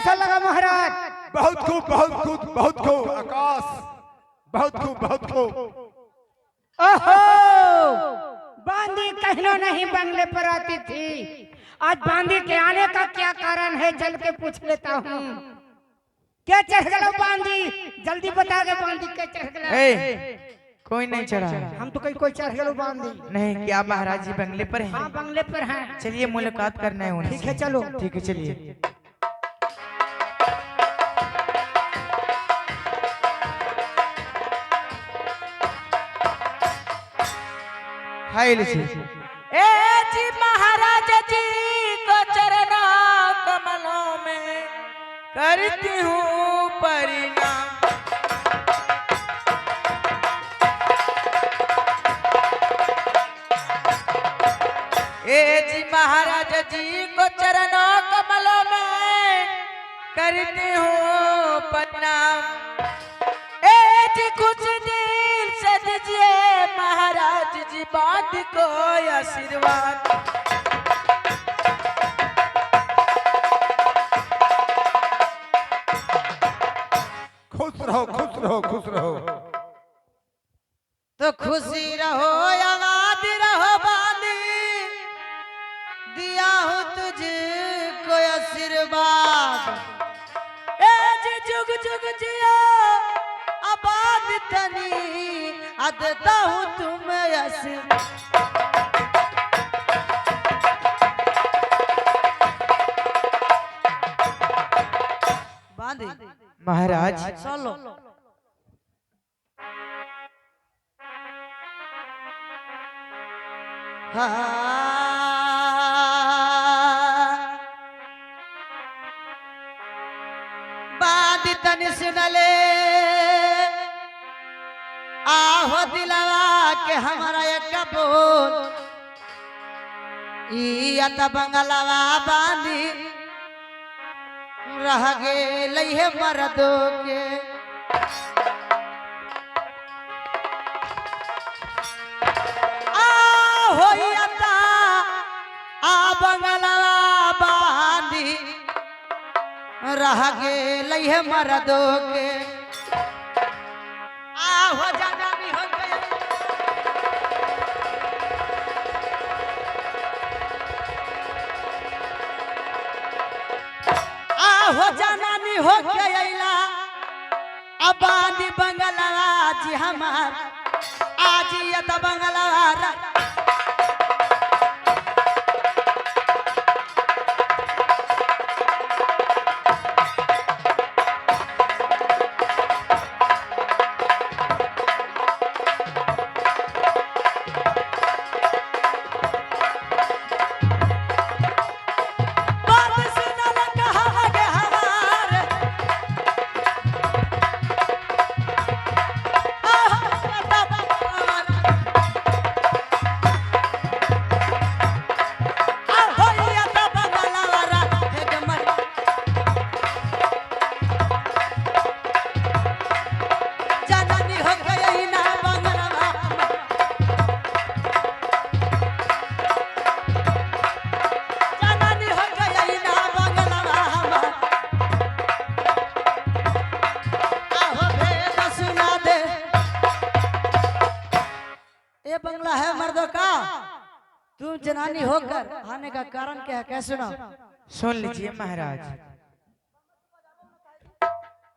कैसा लगा महाराज? बहुत खूब, बहुत खूब, बहुत खूब आकाश, बहुत खूब, बहुत खूब। ओहो, बांदी कहना नहीं बंगले पर आती थी, आज बांदी के आने का क्या कारण है, चल के पूछ लेता हूँ। क्या चढ़ गया बांदी? जल्दी बता दे बांदी क्या चढ़ गया? कोई नहीं चढ़ा। हम तो कहीं कोई चढ़ गया बांदी नहीं, क्या महाराज जी बंगले पर हैं? हाँ बंगले पर हैं। चलिए मुलाकात करना है उनसे। ठीक है चलो। ठीक है चलिए। हाय लिखी। ए जी महाराज जी को चरणों कमलों में करती हूँ परिणाम। ए जी महाराज जी को चरणों कमलों में करती हूँ प्रणाम। ए जी कुछ दिल से दीजिए महाराज जी बात को आशीर्वाद। खुश रहो, खुश रहो, खुश रहो। तो खुशी रहो आबाद रहो बांदी, दिया हूँ तुझको आशीर्वाद। ए जी जुग जुग जियो आबाद तनी, देता हूँ तुम्हें आशीर्वाद। बांदी महाराज चलो। बांदी तनि सुनले आहो दिलवा के हमारा एक बोल, इया त बंगलवा बांदी रह गेल है मर्दो के। बंगलवा बांधी रह गेल है मर्दो के। हो जाना भी हो गया हो जाना नहीं हो गया। अब बांधी बंगलवा जी हमार आज ये तो बंगलवा बंगला है मर्दों का। तुम जनानी होकर आने का कारण क्या है, कैसे सुनो? सुन लीजिए महाराज।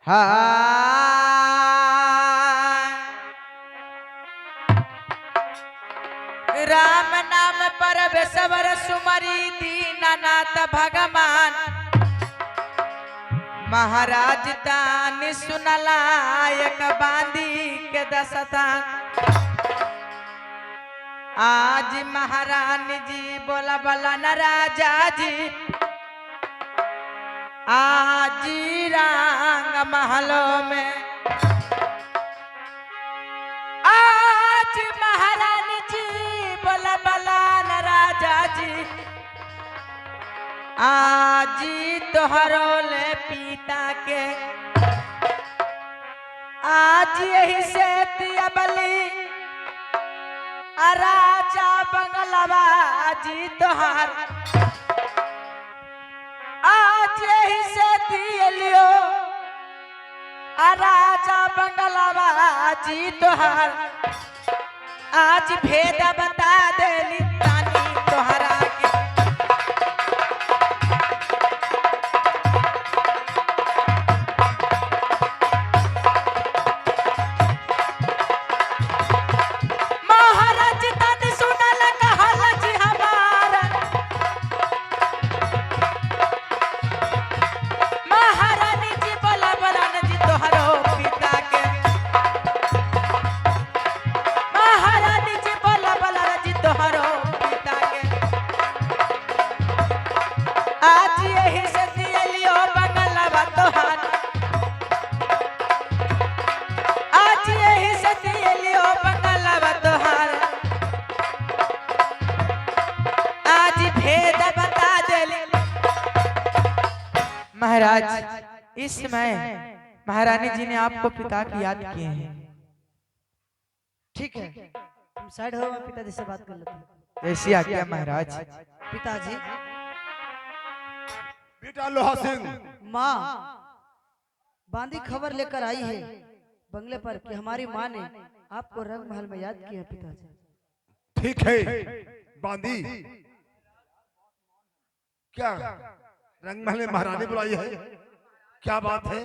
हाँ राम नाम पर बेसवर सुमरी दीनानाथ भगवान, महाराज तानी सुनलायक बांधी के दसतान। आज महारानी जी बोला बोला न राजा जी, आज रंग महलों में। आज महारानी जी बोला बोला न राजा जी, आज तोहरो ले पीता के। आज यही से दिया बलि राजा बंगलवा जी तोहार, आज यही से दिए बंगलावा जी तोहार आज भेद बता देली तानी तोहरा के महाराज तन सुनल कहल जी हमार महारानी जी बोला बोलन जी तोहरो पिता के महारानी जी बोला बोलन जी तोहरो पिता के आज यही से दिलियो बंगलावा तोहार आज यही से दिलियो बंगलावा तोहार आज भेद बता देली महाराज इस समय महारानी जी ने आपको पिता की याद किए हैं। ठीक है, तुम साइड हो, मैं पिताजी से बात कर लेता हूँ। जैसी आज्ञा महाराज। पिताजी, बेटा लोहा सिंह, माँ बांदी खबर लेकर आई है बंगले पर कि हमारी माँ ने आपको रंग महल में याद किया है पिताजी। ठीक है बांदी, क्या रंगमहल में महारानी बुलाई है? क्या बात है?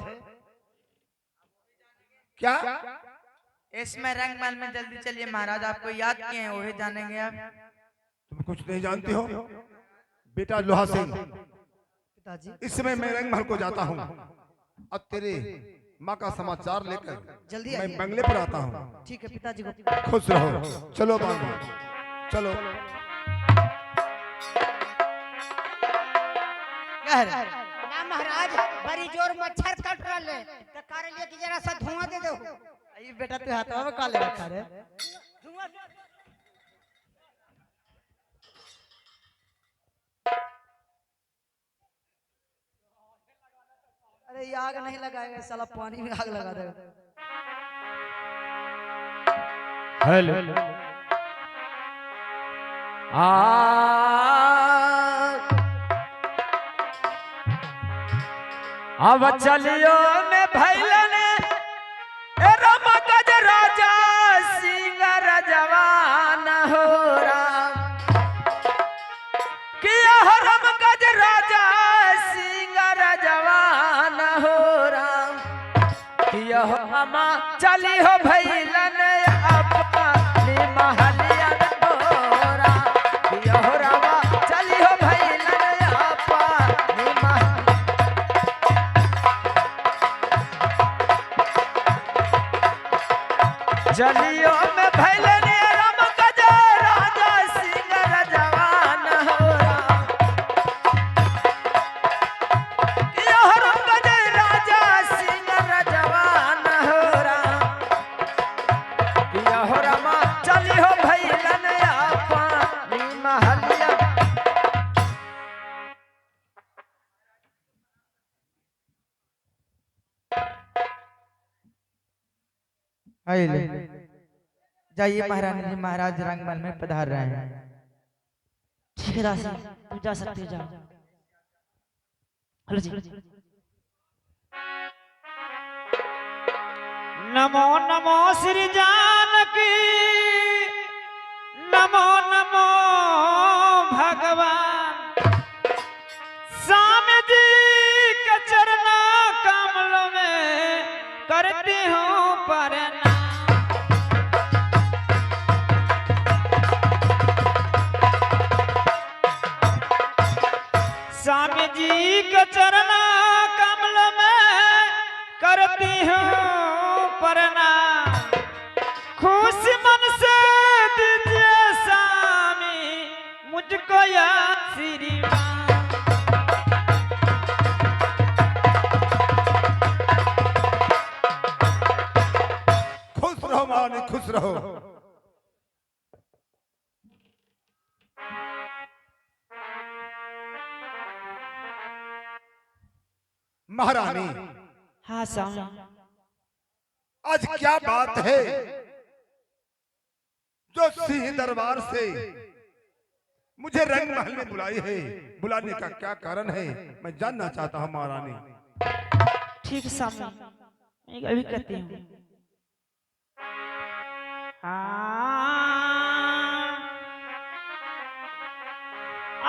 क्या इसमें रंगमहल में जल्दी चलिए महाराज, आपको याद किए हैं वही जानेंगे आप। तुम कुछ नहीं जानती हो बेटा लोहा सिंह। पिताजी, इस समय मैं रंगमहल को जाता हूँ और तेरे माँ का समाचार लेकर जल्दी मैं आइए। बंगले पर आता हूँ। ठीक है पिताजी को। खुश रहो। चलो बांदी, चलो। ना महाराज बड़ी जोर मच्छर कट रहे तो कर लिए कि जरा सा धुआं दे दो। ये बेटा तू हाथवा में काले रखा रे। धुआं अरे ये आग नहीं लगाएगा साला, पानी में आग लगा देगा। हेलो अब चलियो में भैलन रमगज राजा सिंह जवान हो राम किया रमगज राजा सिंह जवान हो राम किया हमा चली हो भैलन अपनी महलिया हो राम किया हो रामा चली हो भैलन अपनी महलिया। चलियो में भैलने राम गजा राजा सिंह जवान हो राम यो राम गजा राजा सिंह जवान हो राम यो रामा चलियो भैलन अपनी महलिया। जाइए महारानी जी, महाराज रंगमहल में पधार रहे हैं। ठीक है दासी, तुम जा सकते हो, जाओ। हेलो जी। नमो नमो श्री जानकी नमो नमो भगवान स्वामी जी के चरना कमल में करती हूँ प्रणाम। स्वामी जी के चरना कमल में करती हूँ प्रणाम। खुश मन से दीजिए स्वामी मुझको या श्री राम। खुश रहो महारानी, खुश रहो। महारानी, हाँ स्वामी। आज क्या बात है जो सिंह दरबार से मुझे रंग महल में बुलाई है? बुलाने का क्या कारण है मैं जानना चाहता हूँ महारानी। ठीक स्वामी, अभी कहती हूँ।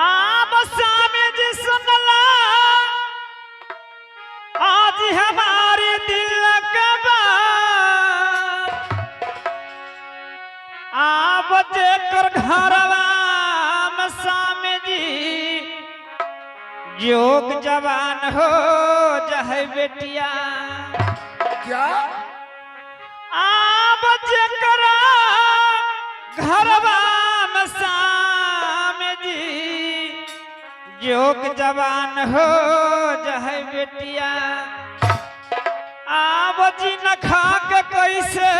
आप स्वामी जी सुनला आज हमारी दिल का बात। आप जेकर घरवा में स्वामी जी जोग जवान हो जाए बेटिया। क्या आप जेकरा घरवा में स्वामी जी जोग जवान हो जाए बेटिया। आब जी न खा के कैसे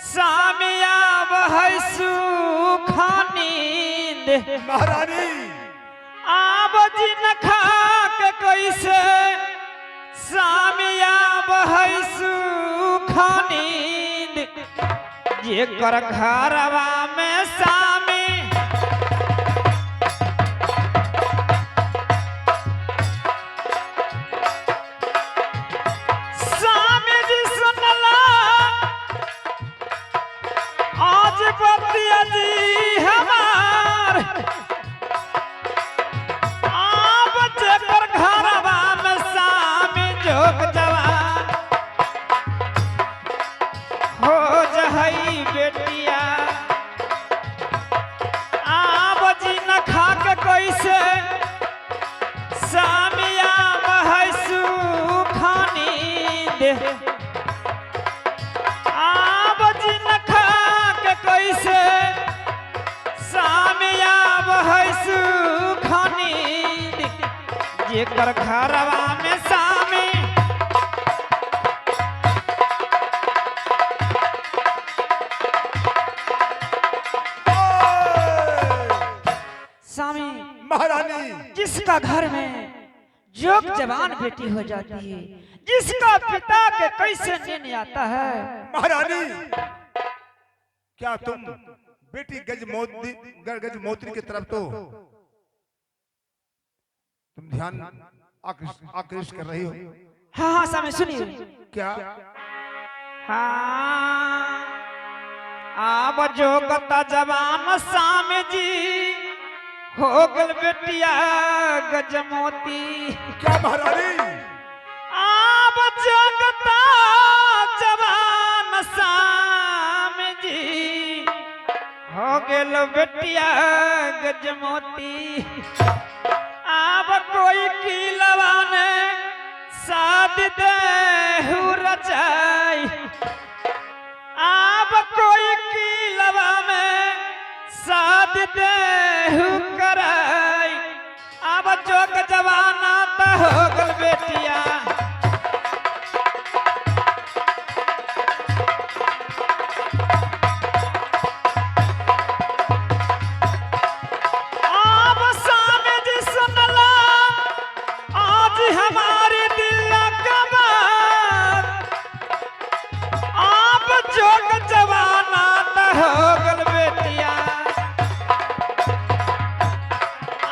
सामिया बहै सुखा नींद। महारानी आब जी न खा के कैसे सामिया बहै सुखा नींद। जेकर घरवा में सामी स्वामी जी सुनला आज बतिया जी हमार। आप जेकर घरवा में स्वामी जोग जवान हो जहई बेटिया। आप जी न खा के कैसे सामिया बहै सुखा नींद। आप जी न खा के कैसे सामिया बहै सुखा नींद। जेकर घरवा में सामी स्वामी महारानी जिसका घर में जोग जवान बेटी हो जाती है, जिसका पिता के कैसे नींद आता है। महारानी क्या तुम बेटी गजमोत्री की तरफ तो तुम ध्यान आकृष्ट कर रही हो? हाँ हाँ स्वामी सुनिए। क्या हाँ आब जोगता जवान स्वामी जी हो गल बेटिया गजमोती। क्या महारानी आब जोगता जवान स्वामी जी हो गल बेटिया गजमोती। आब कोई की लवाने साथ दे रचाई। आब कोई की लवा में साथ दे कराई। आब जोग जवाना त हो गल बेटिया। आब स्वामी जी सुनला आज हमारी दिल का बात। आप जोग जवाना त हो गल बेटिया।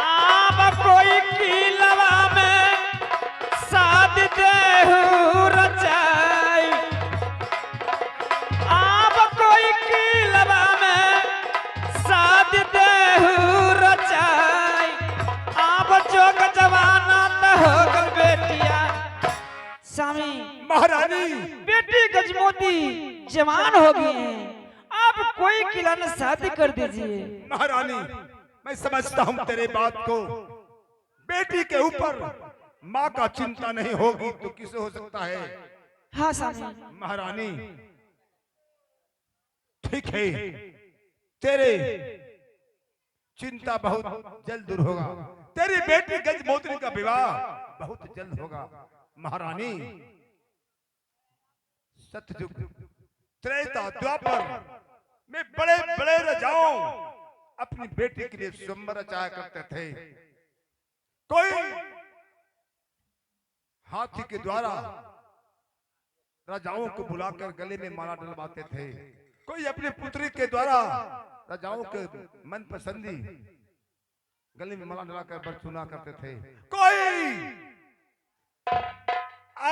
आप कोई की लवा में साथ देहु रचाई। आप कोई की लवा में साथ देहु रचाई। आप जोग जवाना त हो गल बेटिया। स्वामी महारानी बेटी गजमोती जवान हो गई हैं, आप कोई खिलाना शादी कर दीजिए। महारानी मैं समझता हूँ तेरे बात को। बेटी के ऊपर माँ का चिंता नहीं होगी तो किसे हो सकता है? हाँ स्वामी महारानी ठीक है, तेरे चिंता बहुत जल्द दूर होगा। तेरी बेटी गजमोत्री का विवाह बहुत जल्द होगा। महारानी सतयुग त्रेता द्वापर में बड़े बड़े राजाओं अपनी बेटी के लिए स्वयंवर रचाया करते थे। कोई हाथी के द्वारा राजाओं को बुलाकर गले में माला डलवाते थे। कोई अपनी पुत्री के द्वारा राजाओं के मन पसंदी गले में माला डलाकर बरसुना करते थे। कोई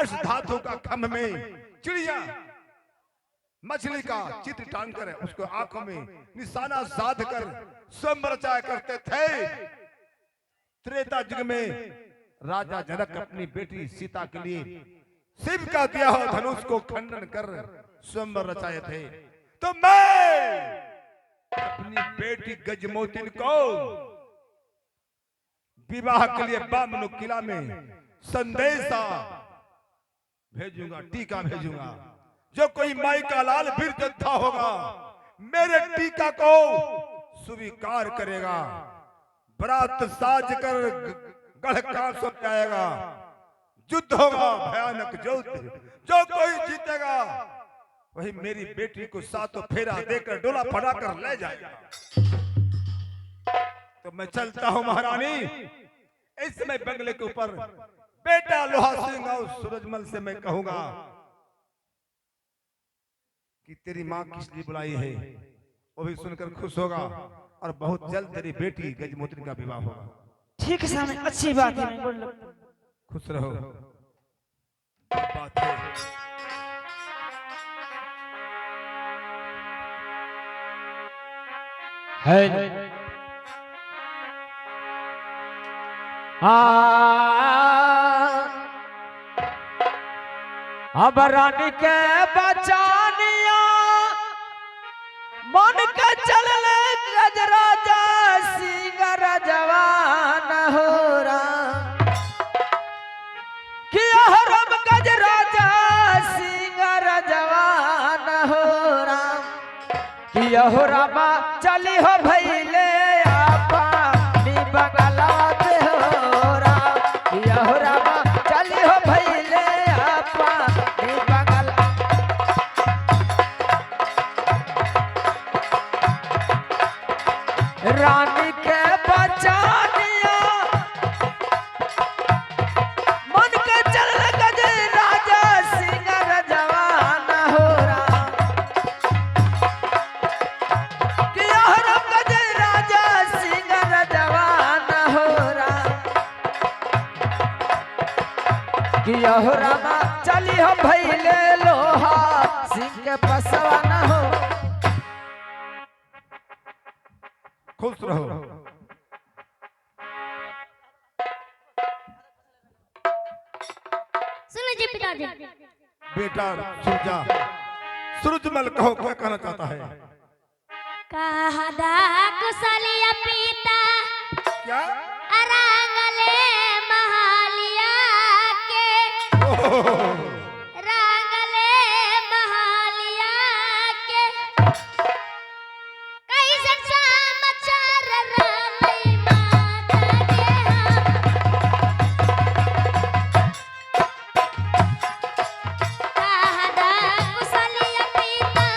अष्ट धातु का खम्भ में चिड़िया मछली का चित्र टांग कर उसको आंखों में निशाना साध कर स्वयं रचाया करते थे। त्रेता युग में राजा जनक अपनी बेटी सीता के लिए शिव का दिया हुआ धनुष को खंडन कर स्वयं रचाए थे। तो मैं अपनी बेटी गजमोतिन को विवाह के लिए बामनु किला में संदेशा भेजूंगा, टीका भेजूंगा। जो कोई माई का लाल वीर योद्धा होगा मेरे टीका को स्वीकार करेगा, बरात साज कर गढ़ कांस हो जाएगा, युद्ध होगा भयानक युद्ध। जो कोई जीतेगा वही मेरी बेटी को सातों फेरा देकर डोला फटाकर ले जाएगा। तो मैं चलता हूं महारानी। इस समय बंगले के ऊपर बेटा लोहा सिंह और सूरजमल से मैं कहूंगा कि तेरी माँ किस लिए बुलाई है, वो भी सुनकर खुश होगा और बहुत जल्द तेरी बेटी गजमोतिनी का विवाह होगा। ठीक है सामने, अच्छी बात है, बोल लो। खुश रहो। बात है अब रानी के बचानिया मन के चलल गजराजा सिंगर जवान हो राम कि अहरम गजराजा सिंगर जवान हो राम कि अहो रामा चली हो भैले आपा नी बंगला पे हो राम कि अहो रामा चली हो भैले आपा नी बंगला। रानी के बचानिया मन के चल गज राजा सिंगर जवान हो राम कि अहरम गज राजा सिंगर जवान हो राम कि अहो रामा चली हो भैले लोहा सिंह के पसवा न हो। खुश रहो। सुनो जी पिताजी। बेटा सूरजा, सूरजमल कहो क्या कहना चाहता है? कहदा कुशलिया पिता क्या? अरांगले महालिया के रांगले महालिया के कैसन समाचार रानी माता के कहदा कुशलिया पिता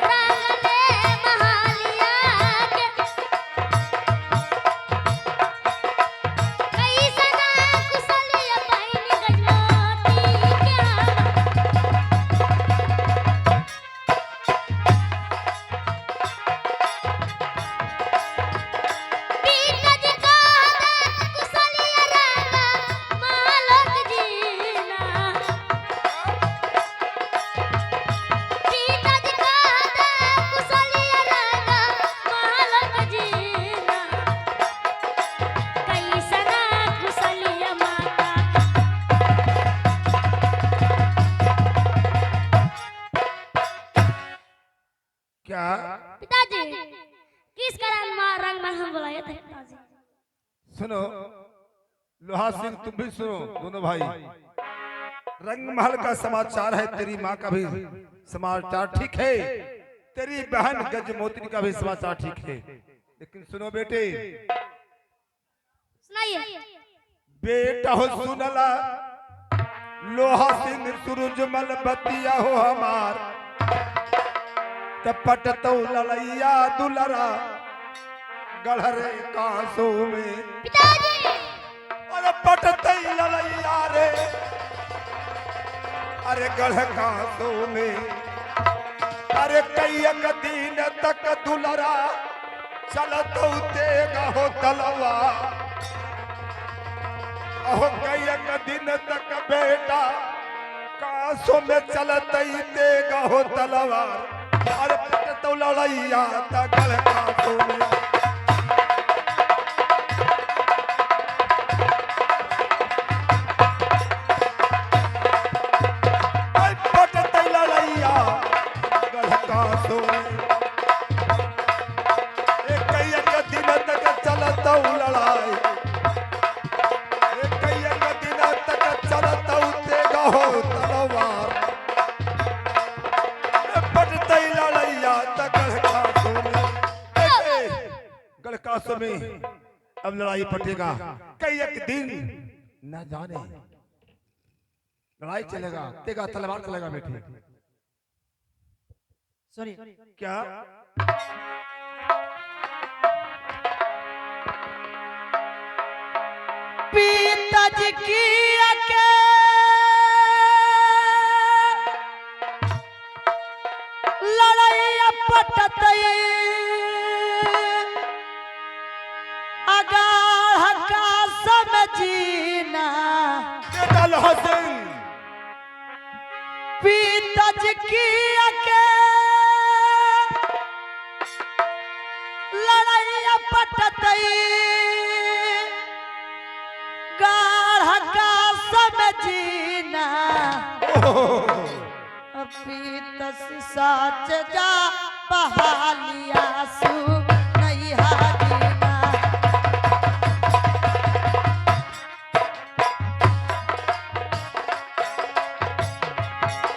रांगले महालिया के कैसना कुशलिया बहिनी गजमोती के बीनज कहदा कुशलिया रांगा मालक जीना बीनज कहदा कुशलिया रांगा मालक जीना कैसना कुशलिया माता क्या? पिताजी किस कारण मां रंग में हम बुलाए थे पिताजी। सुनो लोहा सिंह, तुम भी सुनो दोनों भाई। रंग महल का समाचार है, तेरी माँ का भी समाचार ठीक है, तेरी बहन गजमोतिनी का भी समाचार ठीक है। लेकिन सुनो बेटे, सुनाइए। बेटा हो सुनला लोहा सिंह सूरजमल बतिया हो हमार तपट तो ललैया दुलरा गढ़रे कांसो में। पिताजी अरे पटते ललैया रे, अरे गढ़ कांसो में। अरे कई दिन तक दुलरा चलत तेगा हो तलवा, अहो कई दिन तक बेटा कासो में चलते देगा हो तलवार अरे तो लड़ैया तगड़ कासो में पटते लड़ैया तगड़ कासो में एक दिन तक चलता लड़ाई एक दिन तक चलता देगा हो तलवार पटते लड़ैया गढ़कासो में अब लड़ाई पटेगा कई एक दिन न जाने लड़ाई चलेगा तेगा तलवार चलेगा बेटे सॉरी क्या पिताजी की आके लड़ाई पटतई अगाढ़ का समझीना बेटा हसन पिताजी की आके लड़ाई पटतई गाढ़ का समझीना पीतस साच जा बहालिया सु नहीं हादीना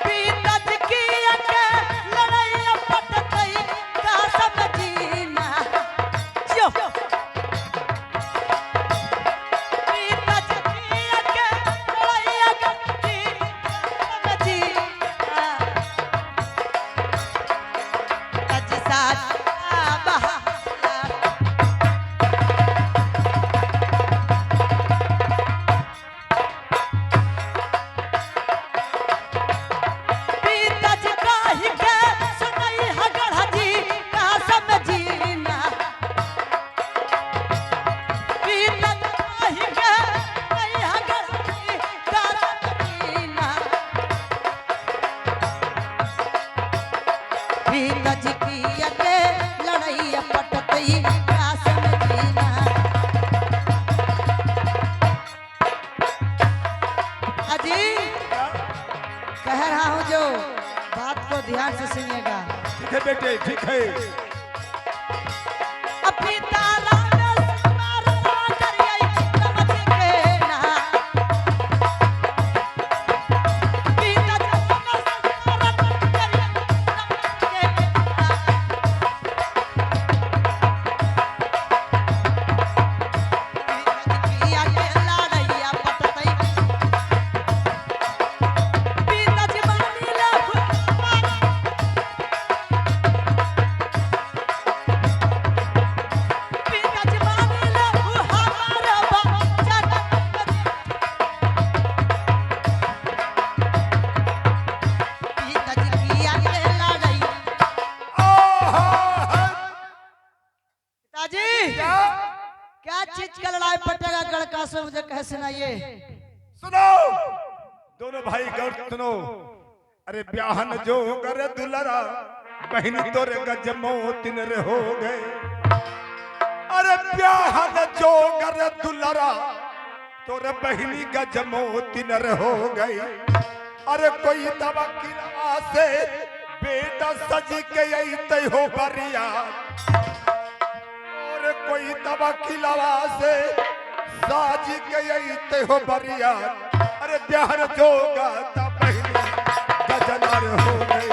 पीतस की अके लड़ाई पटतई का समझीना जो कह रहा हूँ जो बात को ध्यान से सुनिएगा। ठीक है बेटे ठीक है अपनी तारा में सुमार करिए समझ के ना पीता जब सुमार करिए समझ के पिया के लड़ैया पटतई पीता जवानी लफ क्या चीज का लड़ाई पटेगा गढ़का से मुझे कह सुनाइए। सुनो दोनों भाई गौर सुनो अरे ब्याहन जो करे दुलरा बहन तोरे गजमो दिन रे हो गए अरे ब्याहन जो करे दुलरा तोरे बहनी गजमो दिन रे हो गई अरे कोई दवा किला से बेटा सज के आई तय हो बरिया और कोई दवा खिलावा से साज के आई तय हो बरिया अरे ब्याहन जोगा ता बहनी गजनार हो गई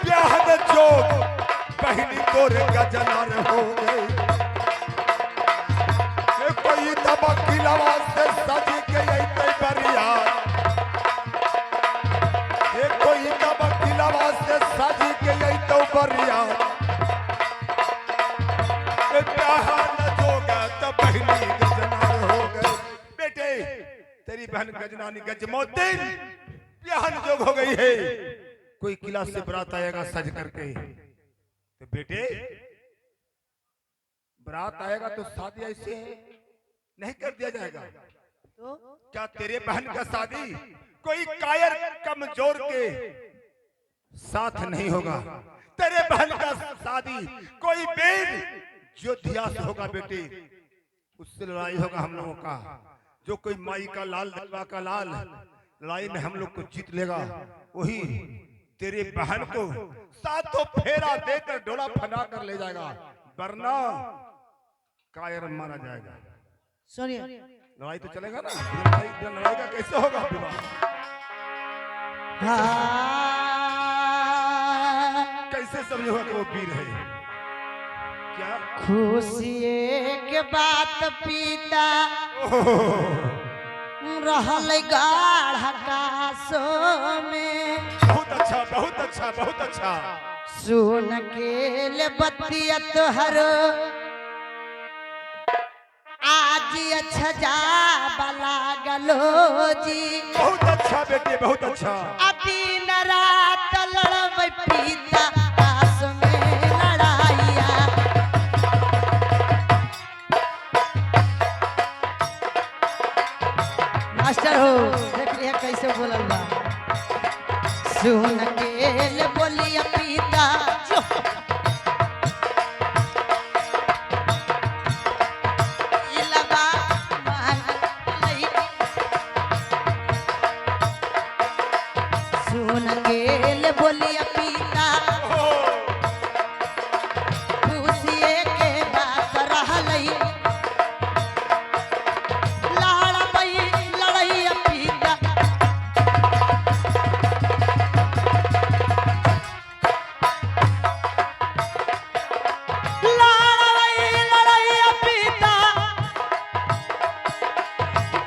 ब्याहन जोग बहनी तोरे गजनार हो गई कोई दवा खिलावा से साज के आई तय बरिया कोई दवा खिलावा से साज के आई तो बरिया बहनी गजनार हो गए बेटे तेरी बहन गजनानी गजमोतिन ब्याहन जोग हो गई है कोई किला से बरात आएगा सज करके तो बेटे बारात आएगा तो शादी ऐसे नहीं कर दिया जाएगा। तो क्या तेरे बहन का शादी कोई कायर कमजोर के साथ नहीं होगा? तेरे बहन का शादी कोई बेर योद्धा से होगा बेटे। उससे लड़ाई होगा हम लोगों का। जो कोई माई का लाल दलवा का लाल लड़ाई में हम लोग को जीत लेगा, वही तेरे बहन को सातों फेरा देकर डोला फना कर ले जाएगा, वरना कायर मारा जाएगा। सुनिए, लड़ाई तो चलेगा ना? लड़ाई का कैसे होगा विवाह? कैसे समझोगा कि वो वीर है? क्या खुशी के बात पिता रहल गाढ़ कासो में, बहुत अच्छा, बहुत अच्छा, बहुत अच्छा। सुन के ले बतिया तोहर आज अच्छा जा बला गलो जी। बहुत अच्छा बेटे, बहुत अच्छा। दिन रात लड़ब पिता कास में लड़ाइया। मास्टर हो देख लिया कैसे बोलल बा। सुन के ले बोलिया पिता जो इलबा मान लई। सुन के ले बोलिया पिता खुशिये के बात रहलई। लड़बई लड़ैया पिता लड़बई लड़ैया पिता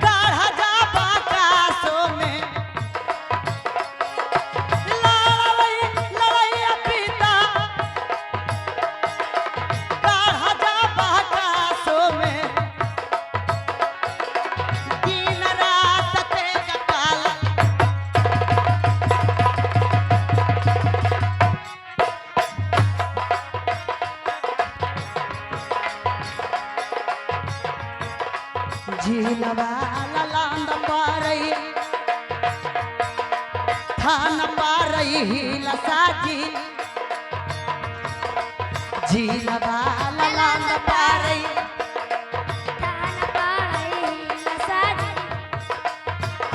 गाढ़ा जाबा कासो में। लड़बई लड़ैया पिता गाढ़ा जाबा कासो में। दिन रात तेज काला झीलवा लांद पारई थान पारई लसाजी। झीलवा लांद पारई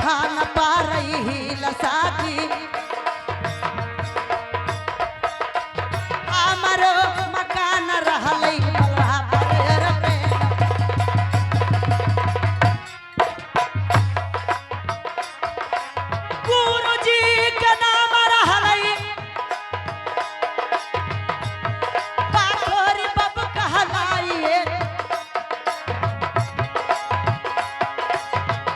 थान पारई लसाजी। हमरो मकान रहलई बलहा पर पे। गुरुजी के नाम रहलई पाखोरी बब कहलाइए।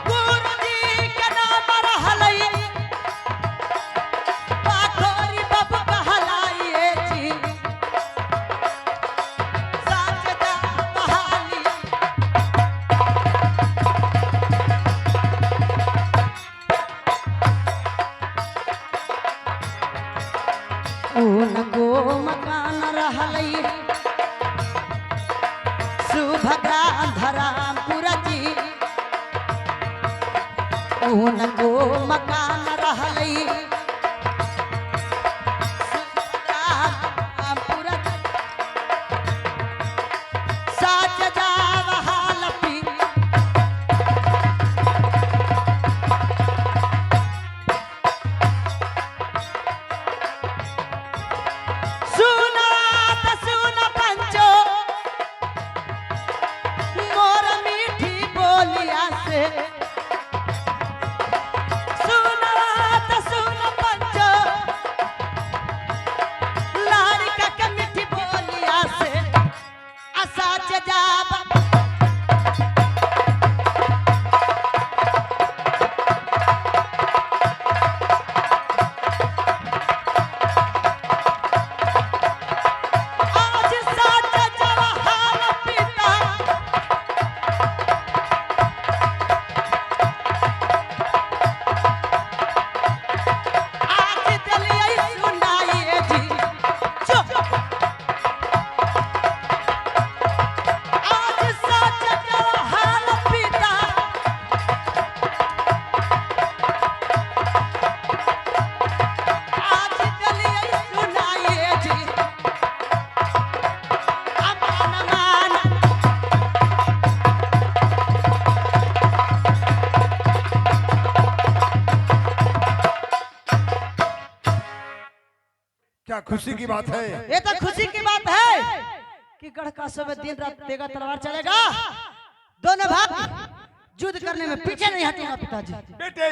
गुरुजी के नाम रहलई पाखोरी बब कहलाइए जी। साचदा बहाली उनको मकान रहलई सुभद्रा धरामपुर जी। उनको मकान रहलई सुभद्रा धरामपुर जी। साच जाव हालपी सुना त सुन पंचो मोर मीठी बोलिया से। सुना त सुन पंचो लाड़का के मीठी बोलिया से। असाच जाब आज साच जवाहर पिता आज दलिया सुनाइए जी। जो खुशी की बात है। ये तो खुशी की बात है कि गढ़ कासो में दिन रात तेगा तलवार चलेगा। दोनों भाग युद्ध करने में पीछे नहीं हटेगा पिताजी। बेटे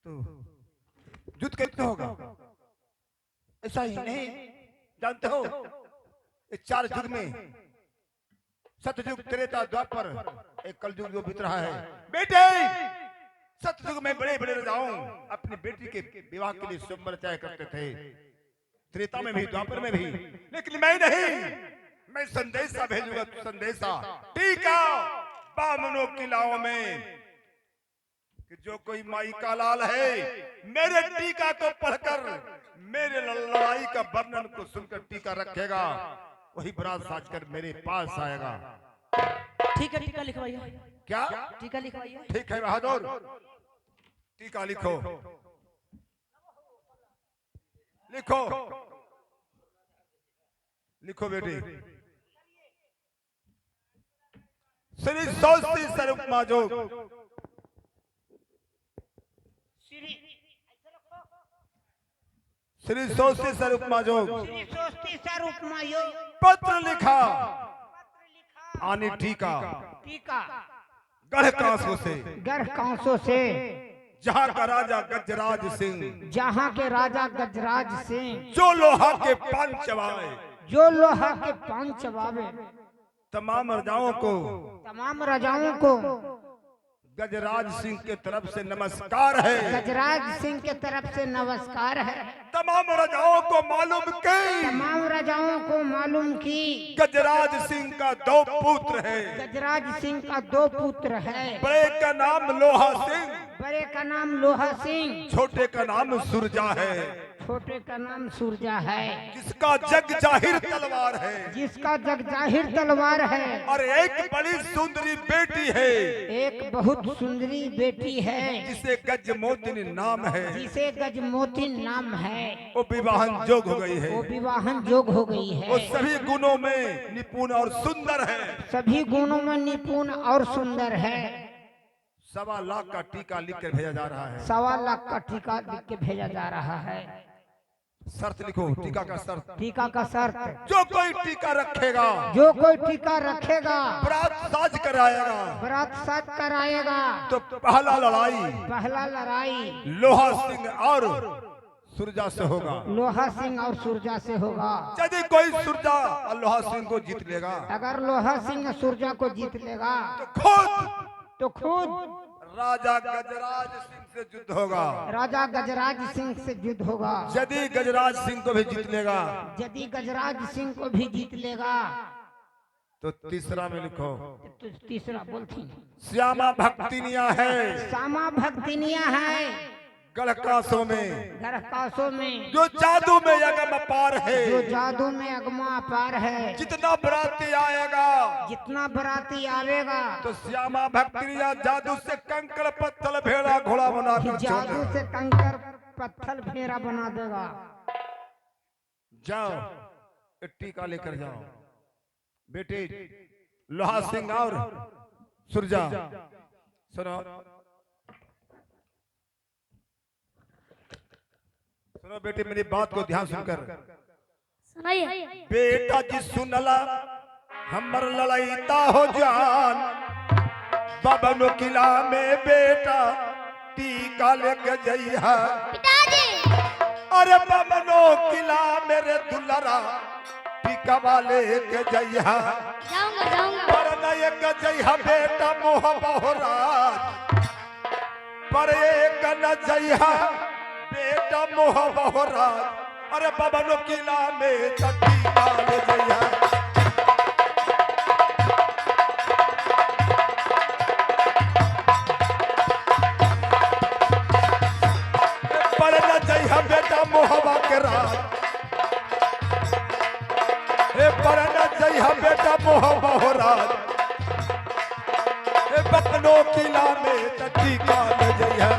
तो युद्ध कैसे होगा? ऐसा ही नहीं जानते हो, इस 4 युग में सतयुग, त्रेता, द्वापर, एक कलयुग जो बीत रहा है। बेटे सतयुग में बड़े बड़े राजाओं अपनी बेटी के विवाह के लिए स्वयंवर तय करते थे, त्रेता में भी, द्वापर में भी। लेकिन मैं नहीं, मैं संदेशा भेजूंगा, संदेशा टीका बामनों किलाओं में कि जो कोई माई का लाल है मेरे टीका को पढ़कर मेरे लड़ाई का वर्णन को सुनकर टीका रखेगा, वही बरात साजकर मेरे पास आएगा। ठीक है, टीका लिखवाइए। क्या? टीका लिखवाइए। ठीक है बहादुर, टीका लिखो लिखो लिखो बेटी। श्री सौस्ती स्वरूप माजो, श्री सौस्ती स्वरूप माजो श्री सोस्ती स्वरूप मायो पत्र लिखा आने टीका टीका गढ़ कांसों से, गढ़ कांसों से, जहाँ का राजा गजराज सिंह, जहाँ के राजा गजराज सिंह, जो लोहा के पान चबाए, जो लोहा के पान चबावे, तमाम राजाओं को, तमाम राजाओं को गजराज सिंह के तरफ से नमस्कार है। गजराज सिंह के तरफ से नमस्कार है। तमाम राजाओं को मालूम की तमाम राजाओं को मालूम की गजराज सिंह का 2 पुत्र है। गजराज सिंह का 2 पुत्र है। बड़े का नाम लोहा सिंह, बड़े का नाम लोहा सिंह, छोटे का नाम सुरजा है। छोटे का नाम सूरजा है। जिसका जग जाहिर तलवार है, जिसका जग जाहिर तलवार है, और एक बड़ी सुंदरी बेटी है, एक बहुत सुंदरी बेटी है, जिसे गजमोतिनी नाम है। जिसे गजमोतिन नाम है। वो विवाहन जोग हो गई है। वो विवाहन जोग हो गई वो है। सभी गुणों में निपुण और सुंदर है। सभी गुणों में निपुण और सुंदर है। 1.25 लाख का टीका लिख कर भेजा जा रहा है। 1.25 लाख का टीका लिख के भेजा जा रहा है। शर्त लिखो, टीका का शर्त। टीका का शर्त, जो कोई टीका रखेगा, जो कोई टीका रखेगा, बरात साज कराएगा, बरात साथ कराएगा, तो पहला लड़ाई पहला लड़ाई लोहा सिंह और सुरजा से होगा। लोहा सिंह और सूरजा से होगा। यदि कोई सुरजा और लोहा सिंह को जीत लेगा, अगर लोहा सिंह सूरजा को जीत लेगा तो खुद खुद राजा गजराज सिंह से युद्ध होगा। राजा गजराज सिंह से युद्ध होगा। यदि गजराज सिंह को भी जीत लेगा, यदि गजराज सिंह को भी जीत लेगा, तो तीसरा में लिखो, तो तीसरा बोलती श्यामा भक्तिनिया है, श्यामा भक्तिनिया है, गढ़कासों में, गढ़कासों में, जो जादू में यगम अपार है। जो जादू में अगमा अपार है। जितना बराती आएगा, जितना बराती आवेगा, तो श्यामा भक्तिनिया जादू से कंकड़ पत्थर भेड़ा घोड़ा बनाकर जादू से कंकर पत्थर फेरा बना देगा। जाओ एक टीका लेकर जाओ बेटे। लोहा सिंह और सुरजा, सुनो सुनो बेटे, मेरी बात को ध्यान सुनकर। सुनाइए। बेटा जी सुनला हमर लड़ाईता हो जान, बबनो किला में बेटा टीका लेके जइहा। पिताजी। अरे बबनो किला मेरे दुलरा टीका वाले के जइहा। जाऊंगा जाऊंगा। पर एक जइहा बेटा मोह बहुराज, पर एक न जइहा बेटा मोह बहुराज। अरे बबनो किला में टीका ले जइहा। पर न जइहा बेटा मोहबा के राज, पर न जइहा बेटा मोह बहुराज। बबनो किला में टीका ले जइहा।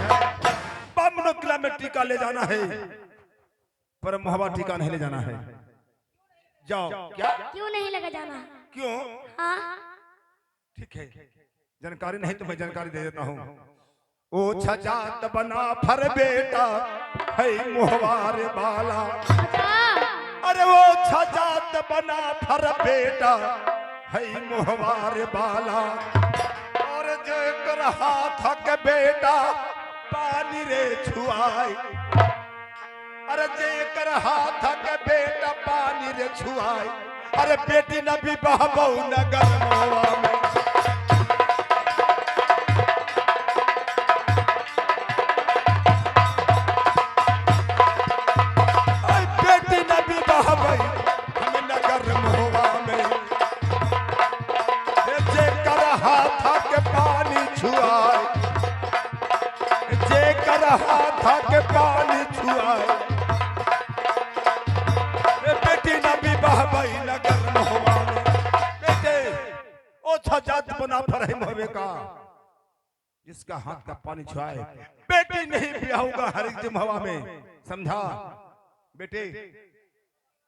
बबनो किला में टीका ले जाना है, पर मोहबा टीका नहीं ले जाना है। जाओ। क्या? क्यों नहीं लगा जाना? क्यों? हाँ। ठीक है, जानकारी नहीं तो मैं जानकारी दे देता हूँ। ओ छजात बना फर बेटा है मुहवार बाला। अच्छा अरे वो छजात बना फर बेटा है मुहवार बाला। और जेकर हाथ के बेटा पानी रे छुआई। अरे जेकर हाथ के बेटा पानी रे छुआई। अरे बेटी न भी बहबऊ नगर मोवा में। बेटी न भी बहबई हम नगर मोवा में। जेकर हाथ के पानी छुआई। जेकर हाथ के पानी छुआई। बेटी न भी बहबई नगर मोहवा में। बेटे ओ छजात बना फर मोहबे का जिसका हाथ का पानी छुआए। बेटी नहीं ब्याहूंगा हर एक दिन हवा में। समझा बेटे?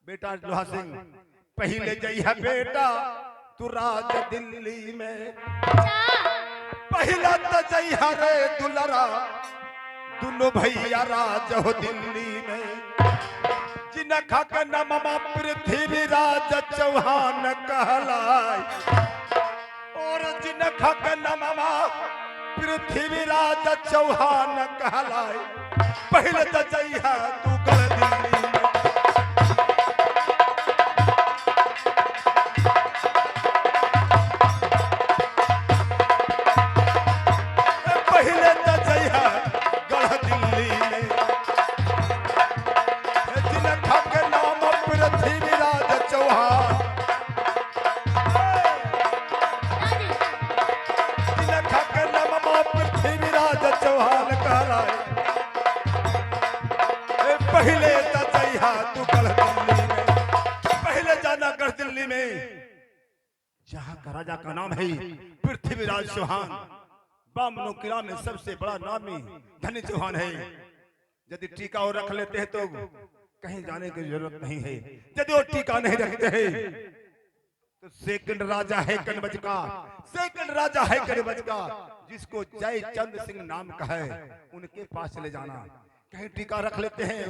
बेटा लोहा सिंह पहले जइहा बेटा तू राज दिल्ली में। पहला तो जइहा रे दुलरा दोनों भैया राज हो दिल्ली में। जिनखा के नममा पृथ्वीराज चौहान कहलाय। और जिनखा के नममा पृथ्वीराज चौहान कहलाय। पहले तो जइहा तू गढ़ दिल्ली में। पहले तो जइहा गढ़ दिल्ली में। जिनखा के नाम पृथ्वीराज चौहान। जिनखा के नाम पृथ्वीराज चौहान कहलाए। पहले तो जइहा तू गढ़ दिल्ली में। पहले जाना गढ़ दिल्ली में जहाँ का राजा का नाम है पृथ्वीराज चौहान। बामनो किला में सबसे बड़ा नामी धनी चौहान है। यदि टीका और रख लेते हैं तो कहीं जाने की जरूरत नहीं है। यदि वो टीका नहीं रखते हैं तो सेकंड राजा है कनबज का। सेकंड राजा है कनबज का जिसको जय चंद सिंह नाम का है उनके पास चले जाना। कहीं टीका रख लेते हैं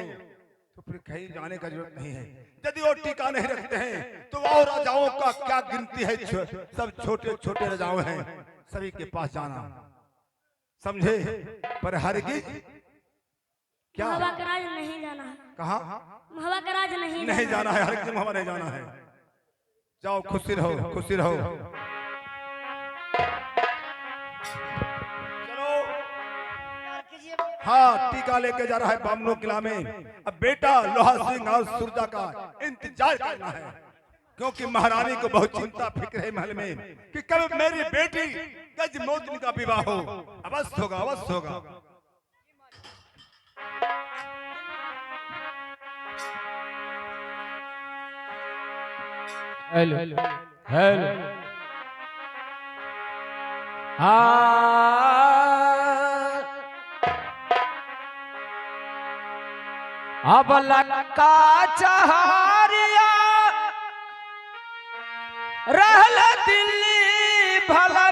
तो फिर कहीं जाने का जरूरत नहीं है। यदि वो टीका नहीं रखते हैं तो और राजाओं का क्या गिनती है। सब छोटे छोटे राजाओं हैं सभी के पास जाना। समझे? पर हरगिज क्या महवा का राज नहीं जाना है। कहा? महवा का राज नहीं जाना है। हरगिज महवा नहीं जाना है। जाओ खुशी रहो खुशी रहो। चलो हाँ टीका लेके जा रहा है बामनो किला में। अब बेटा लोहा सिंह और सुरजा का इंतजार करना है क्योंकि महारानी को बहुत चिंता फिक्र है महल में कि कब मेरी बेटी गजमोदिनी का विवाह हो। अवश्य होगा अवश्य होगा। हेलो हेलो हाँ अब लंका चहारिया रहल दिल्ली भला